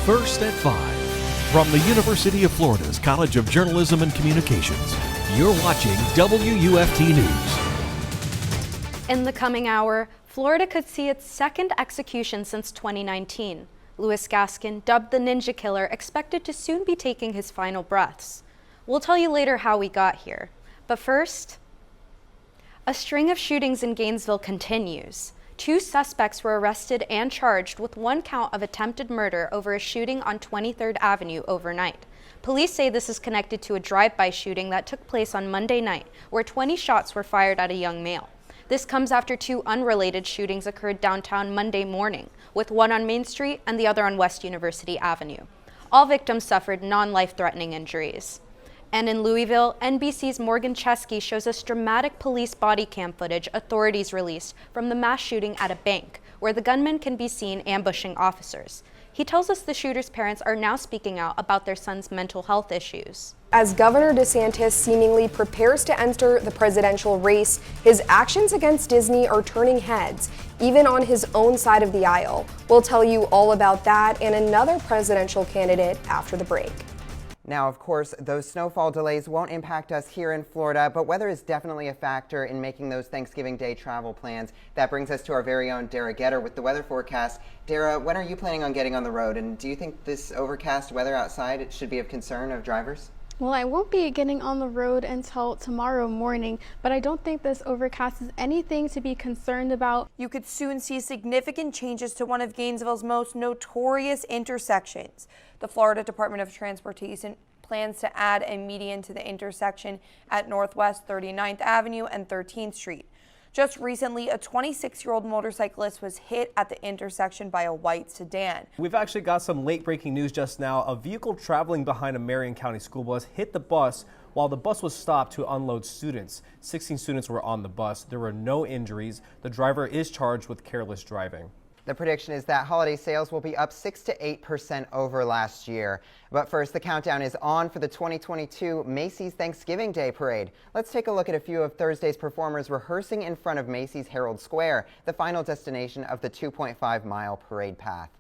First at 5. From the University of Florida's College of Journalism and Communications, you're watching WUFT News. In the coming hour, Florida could see its second execution since 2019. Louis Gaskin, dubbed the Ninja Killer, expected to soon be taking his final breaths. We'll tell you later how we got here. But first, a string of shootings in Gainesville continues. 2 suspects were arrested and charged with 1 count of attempted murder over a shooting on 23rd Avenue overnight. Police say this is connected to a drive-by shooting that took place on Monday night, where 20 shots were fired at a young male. This comes after 2 unrelated shootings occurred downtown Monday morning, with one on Main Street and the other on West University Avenue. All victims suffered non-life-threatening injuries. And in Louisville, NBC's Morgan Chesky shows us dramatic police body cam footage authorities released from the mass shooting at a bank, where the gunman can be seen ambushing officers. He tells us the shooter's parents are now speaking out about their son's mental health issues. As Governor DeSantis seemingly prepares to enter the presidential race, his actions against Disney are turning heads, even on his own side of the aisle. We'll tell you all about that and another presidential candidate after the break. Now, of course, those snowfall delays won't impact us here in Florida, but weather is definitely a factor in making those Thanksgiving Day travel plans. That brings us to our very own Dara Getter with the weather forecast. Dara, when are you planning on getting on the road, and do you think this overcast weather outside should be of concern of drivers? Well, I won't be getting on the road until tomorrow morning, but I don't think this overcast is anything to be concerned about. You could soon see significant changes to one of Gainesville's most notorious intersections. The Florida Department of Transportation plans to add a median to the intersection at Northwest 39th Avenue and 13th Street. Just recently, a 26-year-old motorcyclist was hit at the intersection by a white sedan. We've actually got some late-breaking news just now. A vehicle traveling behind a Marion County school bus hit the bus while the bus was stopped to unload students. 16 students were on the bus. There were no injuries. The driver is charged with careless driving. The prediction is that holiday sales will be up 6 to 8% over last year. But first, the countdown is on for the 2022 Macy's Thanksgiving Day Parade. Let's take a look at a few of Thursday's performers rehearsing in front of Macy's Herald Square, the final destination of the 2.5-mile parade path.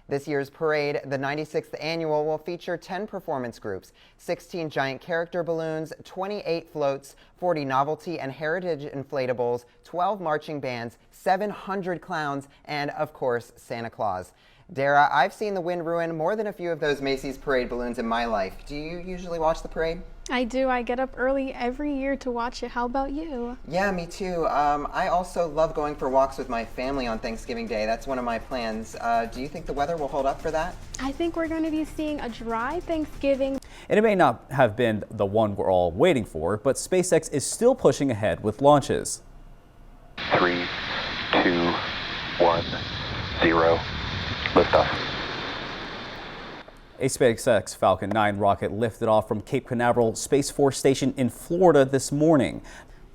This year's parade, the 96th annual, will feature 10 performance groups, 16 giant character balloons, 28 floats, 40 novelty and heritage inflatables, 12 marching bands, 700 clowns, and of course, Santa Claus. Dara, I've seen the wind ruin more than a few of those Macy's parade balloons in my life. Do you usually watch the parade? I do. I get up early every year to watch it. How about you? Yeah, me too. I also love going for walks with my family on Thanksgiving Day. That's one of my plans. Do you think the weather will hold up for that? I think we're going to be seeing a dry Thanksgiving. And it may not have been the one we're all waiting for, but SpaceX is still pushing ahead with launches. 3, 2, 1, 0. Liftoff. A SpaceX Falcon 9 rocket lifted off from Cape Canaveral Space Force Station in Florida this morning.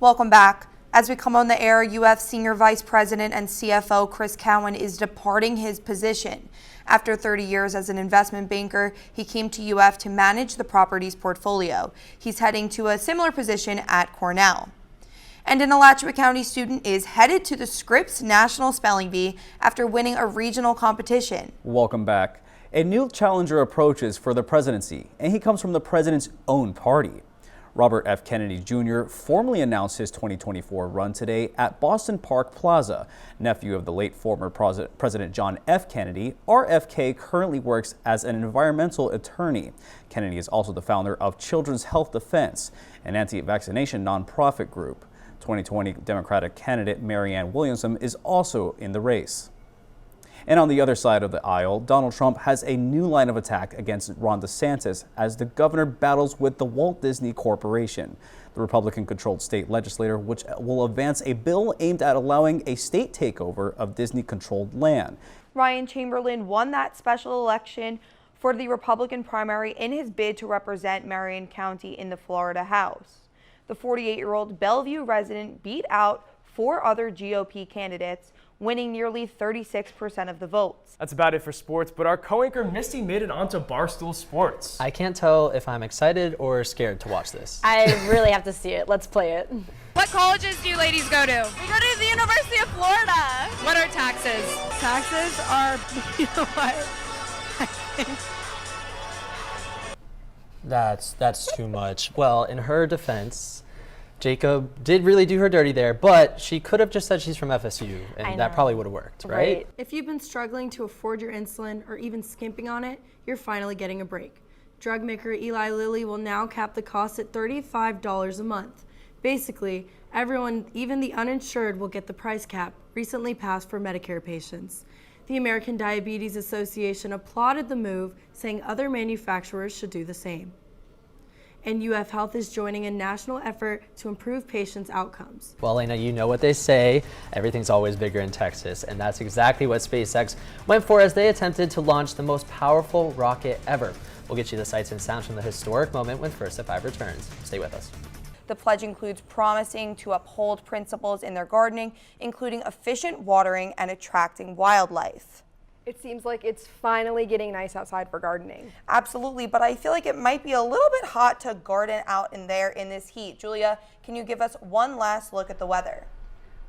Welcome back. As we come on the air, UF Senior Vice President and CFO Chris Cowan is departing his position. After 30 years as an investment banker, he came to UF to manage the property's portfolio. He's heading to a similar position at Cornell. And an Alachua County student is headed to the Scripps National Spelling Bee after winning a regional competition. Welcome back. A new challenger approaches for the presidency, and he comes from the president's own party. Robert F. Kennedy Jr. formally announced his 2024 run today at Boston Park Plaza. Nephew of the late former President John F. Kennedy, RFK currently works as an environmental attorney. Kennedy is also the founder of Children's Health Defense, an anti-vaccination nonprofit group. 2020 Democratic candidate Marianne Williamson is also in the race. And on the other side of the aisle, Donald Trump has a new line of attack against Ron DeSantis as the governor battles with the Walt Disney Corporation. The Republican-controlled state legislature, which will advance a bill aimed at allowing a state takeover of Disney-controlled land. Ryan Chamberlain won that special election for the Republican primary in his bid to represent Marion County in the Florida House. The 48-year-old Bellevue resident beat out 4 other GOP candidates, winning nearly 36% of the votes. That's about it for sports, but our co-anchor Misty made it onto Barstool Sports. I can't tell if I'm excited or scared to watch this. I really have to see it. Let's play it. What colleges do you ladies go to? We go to the University of Florida. What are taxes? Taxes are, you know what? That's too much. Well, in her defense, Jacob did really do her dirty there, but she could have just said she's from FSU, and that probably would have worked, right? If you've been struggling to afford your insulin or even skimping on it, you're finally getting a break. Drug maker Eli Lilly will now cap the cost at $35 a month. Basically, everyone, even the uninsured, will get the price cap recently passed for Medicare patients. The American Diabetes Association applauded the move, saying other manufacturers should do the same. And UF Health is joining a national effort to improve patients' outcomes. Well, Elena, you know what they say, everything's always bigger in Texas, and that's exactly what SpaceX went for as they attempted to launch the most powerful rocket ever. We'll get you the sights and sounds from the historic moment when First at 5 returns. Stay with us. The pledge includes promising to uphold principles in their gardening, including efficient watering and attracting wildlife. It seems like it's finally getting nice outside for gardening. Absolutely, but I feel like it might be a little bit hot to garden out in there in this heat. Julia, can you give us one last look at the weather?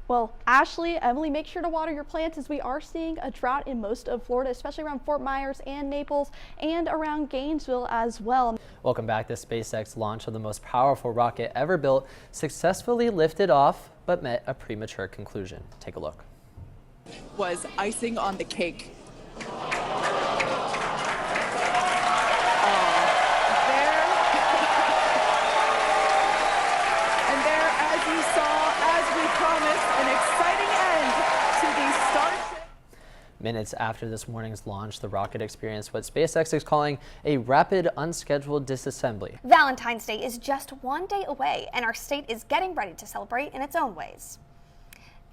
Well, Ashley, Emily, make sure to water your plants as we are seeing a drought in most of Florida, especially around Fort Myers and Naples and around Gainesville as well. Welcome back. The SpaceX launch of the most powerful rocket ever built successfully lifted off, but met a premature conclusion. Take a look. Was icing on the cake. Minutes after this morning's launch, the rocket experienced what SpaceX is calling a rapid unscheduled disassembly. Valentine's Day is just one day away, and our state is getting ready to celebrate in its own ways.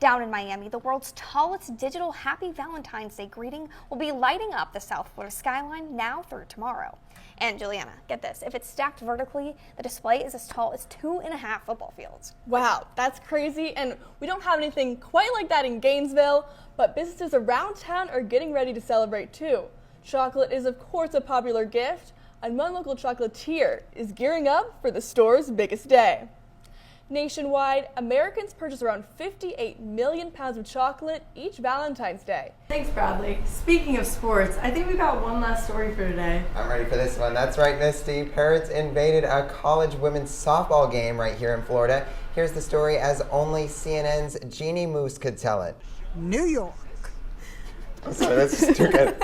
Down in Miami, the world's tallest digital Happy Valentine's Day greeting will be lighting up the South Florida skyline now through tomorrow. And Juliana, get this, if it's stacked vertically, the display is as tall as 2.5 football fields. Wow, that's crazy, and we don't have anything quite like that in Gainesville, but businesses around town are getting ready to celebrate too. Chocolate is of course a popular gift, and one local chocolatier is gearing up for the store's biggest day. Nationwide, Americans purchase around 58 million pounds of chocolate each Valentine's Day. Thanks, Bradley. Speaking of sports, I think we got one last story for today. I'm ready for this one. That's right, Misty. Parrots invaded a college women's softball game right here in Florida. Here's the story as only CNN's Jeannie Moose could tell it. New York. I'm sorry, that's just too good.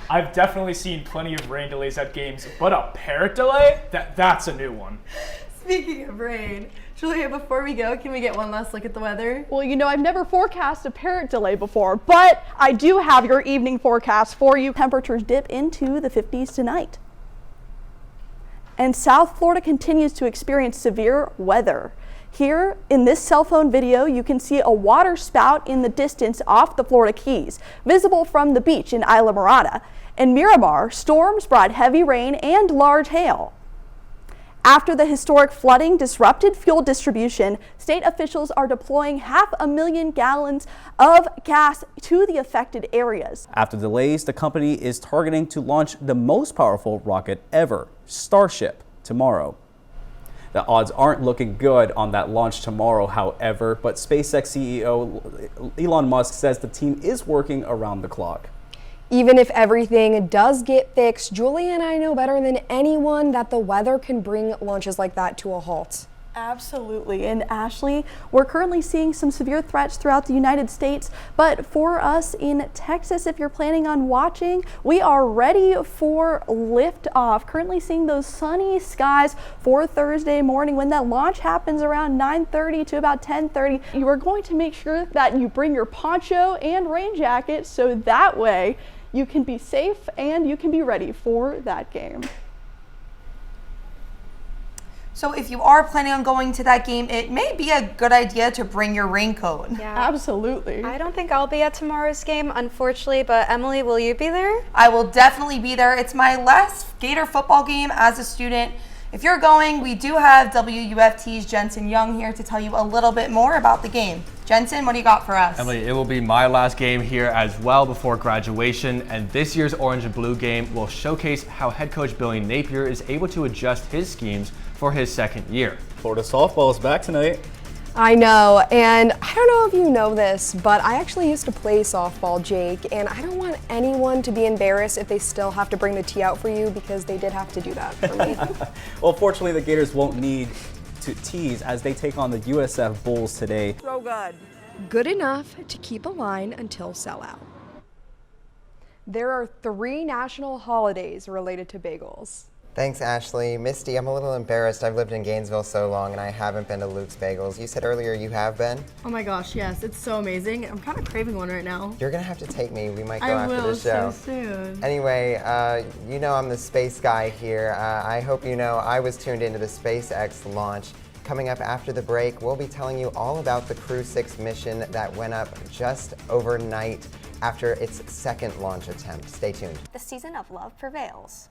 I've definitely seen plenty of rain delays at games, but a parrot delay? That's a new one. Speaking of rain, Julia, before we go, can we get one last look at the weather? Well, you know, I've never forecast a parrot delay before, but I do have your evening forecast for you. Temperatures dip into the 50s tonight. And South Florida continues to experience severe weather. Here in this cell phone video, you can see a water spout in the distance off the Florida Keys, visible from the beach in Isla Mirada. In Miramar, storms brought heavy rain and large hail. After the historic flooding disrupted fuel distribution, state officials are deploying 500,000 gallons of gas to the affected areas. After delays, the company is targeting to launch the most powerful rocket ever, Starship, tomorrow. The odds aren't looking good on that launch tomorrow, however, but SpaceX CEO Elon Musk says the team is working around the clock. Even if everything does get fixed, Julia and I know better than anyone that the weather can bring launches like that to a halt. Absolutely. And Ashley, we're currently seeing some severe threats throughout the United States, but for us in Texas, if you're planning on watching, we are ready for liftoff. Currently seeing those sunny skies for Thursday morning. When that launch happens around 9:30 to about 10:30, you are going to make sure that you bring your poncho and rain jacket so that way you can be safe and you can be ready for that game. So if you are planning on going to that game, it may be a good idea to bring your raincoat. Yeah. Absolutely. I don't think I'll be at tomorrow's game, unfortunately, but Emily, will you be there? I will definitely be there. It's my last Gator football game as a student. If you're going, we do have WUFT's Jensen Young here to tell you a little bit more about the game. Jensen, what do you got for us? Emily, it will be my last game here as well before graduation, and this year's Orange and Blue game will showcase how head coach Billy Napier is able to adjust his schemes for his second year. Florida softball is back tonight. I know, and I don't know if you know this, but I actually used to play softball, Jake, and I don't want anyone to be embarrassed if they still have to bring the tee out for you, because they did have to do that for me. Well, fortunately, the Gators won't need to tease as they take on the USF Bulls today. So good. Good enough to keep a line until sellout. There are 3 national holidays related to bagels. Thanks, Ashley. Misty, I'm a little embarrassed. I've lived in Gainesville so long and I haven't been to Luke's Bagels. You said earlier you have been? Oh my gosh, yes. It's so amazing. I'm kind of craving one right now. You're going to have to take me. We might go I after will the show. so soon. Anyway, you know I'm the space guy here. I hope you know I was tuned into the SpaceX launch. Coming up after the break, we'll be telling you all about the Crew 6 mission that went up just overnight after its second launch attempt. Stay tuned. The season of love prevails.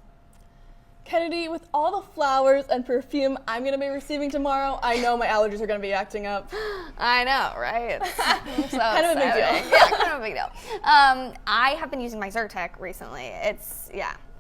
Kennedy, with all the flowers and perfume I'm going to be receiving tomorrow, I know my allergies are going to be acting up. I know, right? It's so kind of a big deal. Yeah, kind of a big deal. I have been using my Zyrtec recently.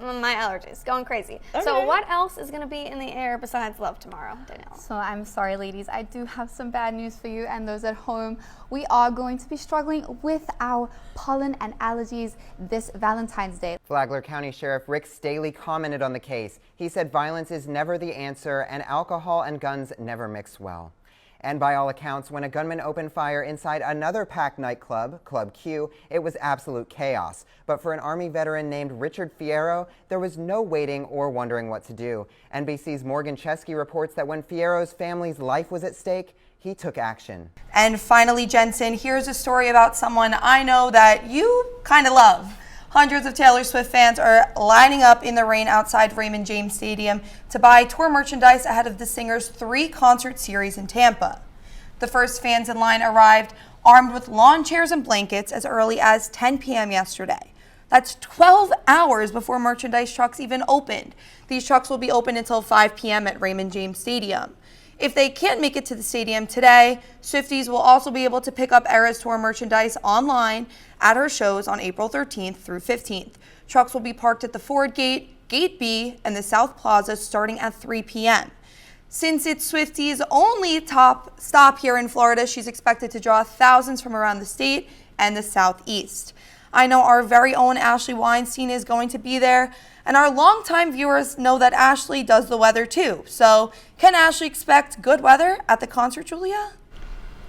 My allergies going crazy. Okay. So what else is going to be in the air besides love tomorrow, Danielle? So I'm sorry, ladies. I do have some bad news for you and those at home. We are going to be struggling with our pollen and allergies this Valentine's Day. Flagler County Sheriff Rick Staley commented on the case. He said violence is never the answer and alcohol and guns never mix well. And by all accounts, when a gunman opened fire inside another packed nightclub, Club Q, it was absolute chaos. But for an Army veteran named Richard Fierro, there was no waiting or wondering what to do. NBC's Morgan Chesky reports that when Fierro's family's life was at stake, he took action. And finally, Jensen, here's a story about someone I know that you kind of love. Hundreds of Taylor Swift fans are lining up in the rain outside Raymond James Stadium to buy tour merchandise ahead of the singer's 3-concert series in Tampa. The first fans in line arrived armed with lawn chairs and blankets as early as 10 p.m. yesterday. That's 12 hours before merchandise trucks even opened. These trucks will be open until 5 p.m. at Raymond James Stadium. If they can't make it to the stadium today, Swifties will also be able to pick up Eras Tour merchandise online at her shows on April 13th through 15th. Trucks will be parked at the Ford Gate, Gate B, and the South Plaza starting at 3 p.m. Since it's Swifties' only top stop here in Florida, she's expected to draw thousands from around the state and the Southeast. I know our very own Ashley Weinstein is going to be there, and our longtime viewers know that Ashley does the weather too. So can Ashley expect good weather at the concert, Julia?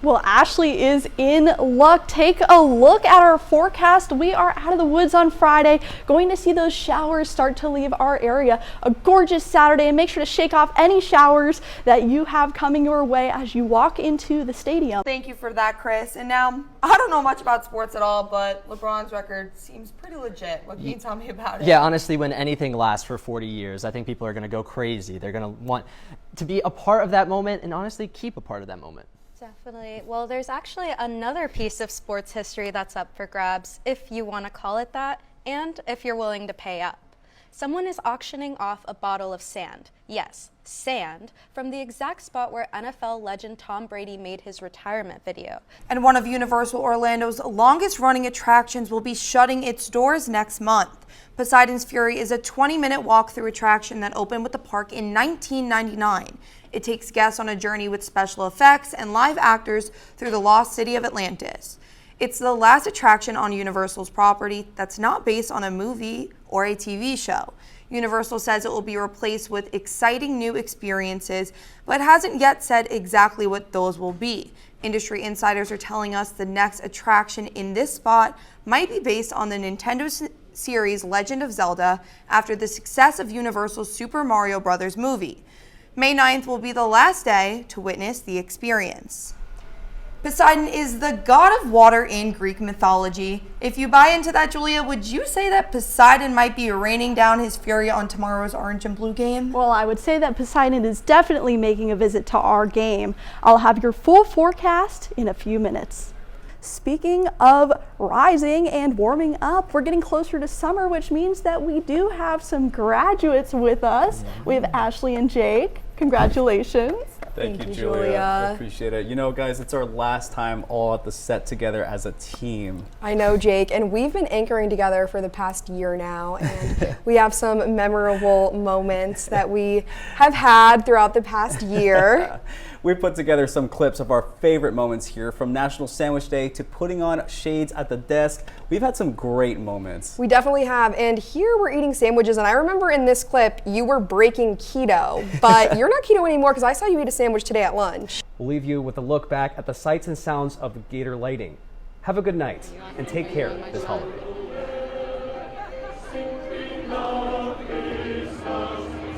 Well, Ashley is in luck. Take a look at our forecast. We are out of the woods on Friday, going to see those showers start to leave our area. A gorgeous Saturday, and make sure to shake off any showers that you have coming your way as you walk into the stadium. Thank you for that, Chris. And now, I don't know much about sports at all, but LeBron's record seems pretty legit. What can you tell me about it? Yeah, honestly, when anything lasts for 40 years, I think people are going to go crazy. They're going to want to be a part of that moment and honestly keep a part of that moment. Definitely. Well, there's actually another piece of sports history that's up for grabs, if you want to call it that, and if you're willing to pay up. Someone is auctioning off a bottle of sand. Yes, sand, from the exact spot where NFL legend Tom Brady made his retirement video. And one of Universal Orlando's longest running attractions will be shutting its doors next month. Poseidon's Fury is a 20-minute walk-through attraction that opened with the park in 1999. It takes guests on a journey with special effects and live actors through the lost city of Atlantis. It's the last attraction on Universal's property that's not based on a movie or a TV show. Universal says it will be replaced with exciting new experiences, but hasn't yet said exactly what those will be. Industry insiders are telling us the next attraction in this spot might be based on the Nintendo series Legend of Zelda after the success of Universal's Super Mario Bros. Movie. May 9th will be the last day to witness the experience. Poseidon is the god of water in Greek mythology. If you buy into that, Julia, would you say that Poseidon might be raining down his fury on tomorrow's Orange and Blue game? Well, I would say that Poseidon is definitely making a visit to our game. I'll have your full forecast in a few minutes. Speaking of rising and warming up, we're getting closer to summer, which means that we do have some graduates with us. We have Ashley and Jake. Congratulations. Thank you, Julia. I appreciate it. You know, guys, it's our last time all at the set together as a team. I know, Jake, and we've been anchoring together for the past year now, and we have some memorable moments that we have had throughout the past year. We put together some clips of our favorite moments here, from National Sandwich Day to putting on shades at the desk. We've had some great moments. We definitely have, and here we're eating sandwiches, and I remember in this clip you were breaking keto, but you're not keto anymore because I saw you eat a sandwich today at lunch. We'll leave you with a look back at the sights and sounds of the Gator lighting. Have a good night and take care this holiday.